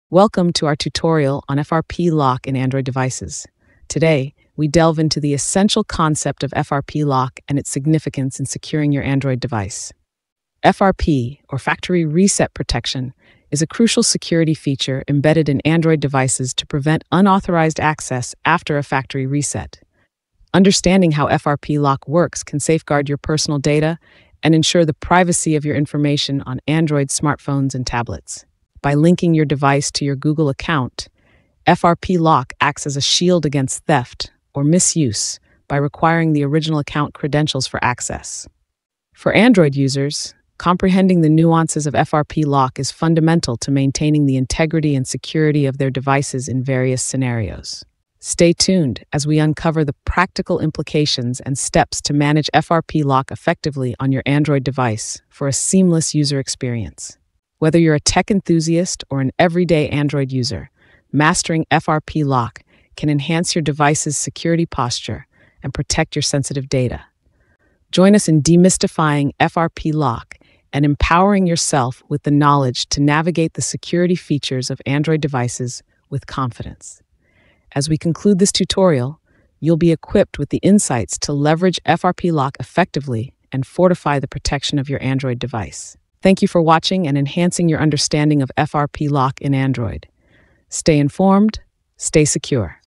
Welcome to our tutorial on FRP Lock in Android devices. Today, we delve into the essential concept of FRP Lock and its significance in securing your Android device. FRP, or Factory Reset Protection, is a crucial security feature embedded in Android devices to prevent unauthorized access after a factory reset. Understanding how FRP Lock works can safeguard your personal data and ensure the privacy of your information on Android smartphones and tablets. By linking your device to your Google account, FRP Lock acts as a shield against theft or misuse by requiring the original account credentials for access. For Android users, comprehending the nuances of FRP Lock is fundamental to maintaining the integrity and security of their devices in various scenarios. Stay tuned as we uncover the practical implications and steps to manage FRP Lock effectively on your Android device for a seamless user experience. Whether you're a tech enthusiast or an everyday Android user, mastering FRP Lock can enhance your device's security posture and protect your sensitive data. Join us in demystifying FRP Lock and empowering yourself with the knowledge to navigate the security features of Android devices with confidence. As we conclude this tutorial, you'll be equipped with the insights to leverage FRP Lock effectively and fortify the protection of your Android device. Thank you for watching and enhancing your understanding of FRP Lock in Android. Stay informed, stay secure.